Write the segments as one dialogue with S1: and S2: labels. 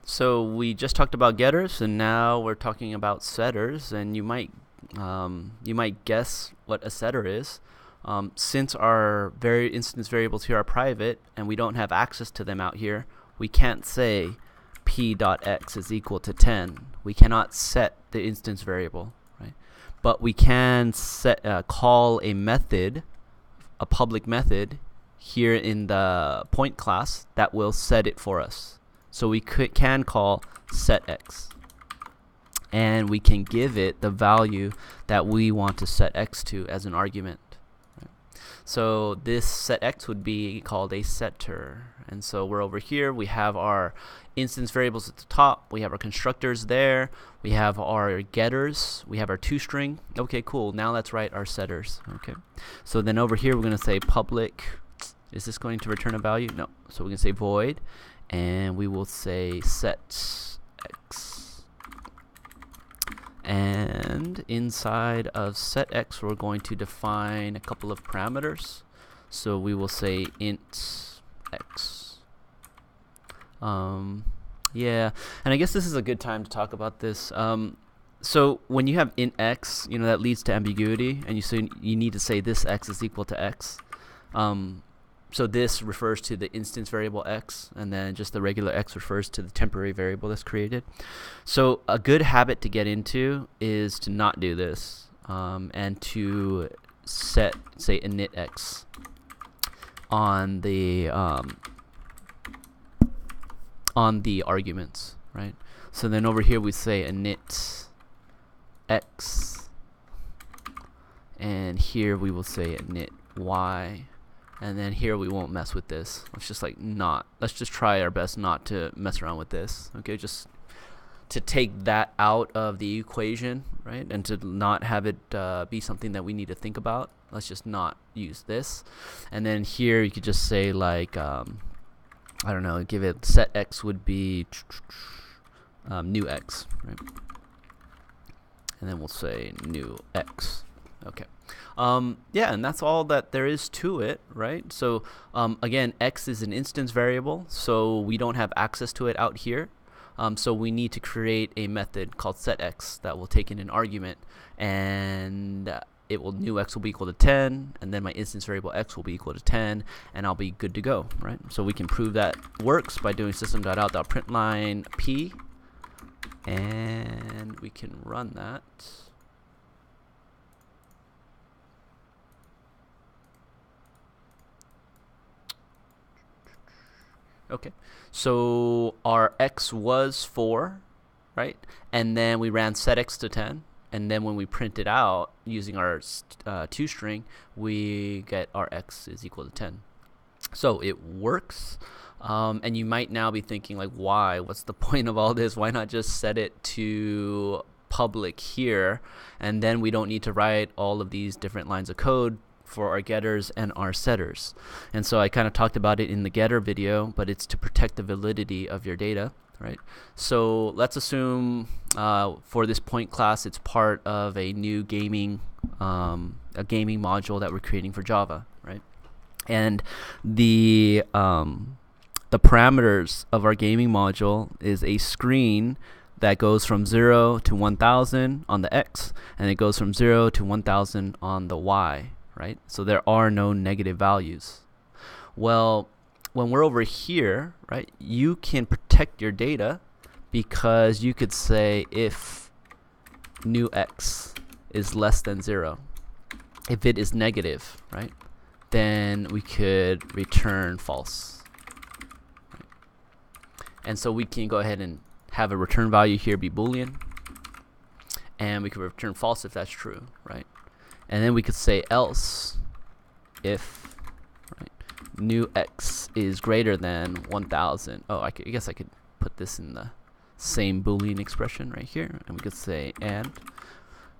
S1: So we just talked about getters, and now we're talking about setters. And you might guess what a setter is. Since our instance variables here are private and we don't have access to them out here, we can't say p.x is equal to 10. We cannot set the instance variable, right? But we can call a method, a public method, here in the point class that will set it for us. So we can call setX, and we can give it the value that we want to set x to as an argument. Right? So this setX would be called a setter. And so we're over here. We have our instance variables at the top. We have our constructors there. We have our getters. We have our toString. Okay, cool. Now let's write our setters. Okay. So then over here we're going to say public. Is this going to return a value? No. So we're going to say void, and we will say set x. And inside of set x, we're going to define a couple of parameters. So we will say int x. Yeah, and I guess this is a good time to talk about this. So when you have int x, that leads to ambiguity, and you need to say this x is equal to x. So this refers to the instance variable x, and then just the regular x refers to the temporary variable that's created. So a good habit to get into is to not do this, and to say init x on the arguments, right? So then over here we say init x, and here we will say init y. And then here we won't mess with this. Let's just try our best not to mess around with this. Okay, just to take that out of the equation, right? And to not have it be something that we need to think about. Let's just not use this. And then here you could just say like, I don't know, give it set x would be new x, right? And then we'll say new x. Okay. Yeah, and that's all that there is to it, right? So again, x is an instance variable, so we don't have access to it out here. So we need to create a method called setX that will take in an argument, and new x will be equal to 10, and then my instance variable x will be equal to 10, and I'll be good to go, right? So we can prove that works by doing system.out.println p, and we can run that. Okay, so our x was 4, right? And then we ran setx to 10, and then when we print it out using our toString, we get our x is equal to 10. So it works, and you might now be thinking like, why? What's the point of all this? Why not just set it to public here, and then we don't need to write all of these different lines of code for our getters and our setters? And so I kind of talked about it in the getter video, but it's to protect the validity of your data, right? So let's assume for this point class, it's part of a new gaming module that we're creating for Java, right? And the parameters of our gaming module is a screen that goes from 0 to 1000 on the x, and it goes from 0 to 1000 on the y. Right? So there are no negative values. Well, when we're over here, right, you can protect your data because you could say if new x is less than 0. If it is negative, right, then we could return false. Right? And so we can go ahead and have a return value here be Boolean, and we can return false if that's true, right? And then we could say else if, right, new x is greater than 1000. Oh, I guess I could put this in the same Boolean expression right here. And we could say and,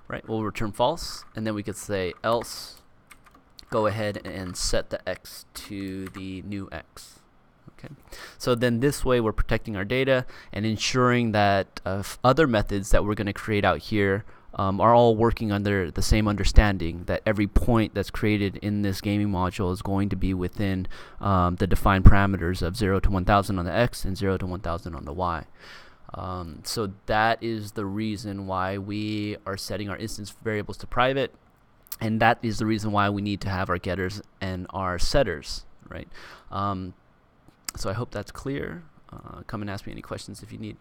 S1: right, we'll return false. And then we could say else, go ahead and set the x to the new x. Okay. So then this way we're protecting our data and ensuring that other methods that we're going to create out here are all working under the same understanding that every point that's created in this gaming module is going to be within the defined parameters of 0 to 1000 on the X and 0 to 1000 on the Y. So that is the reason why we are setting our instance variables to private, and that is the reason why we need to have our getters and our setters, right? So I hope that's clear. Come and ask me any questions if you need.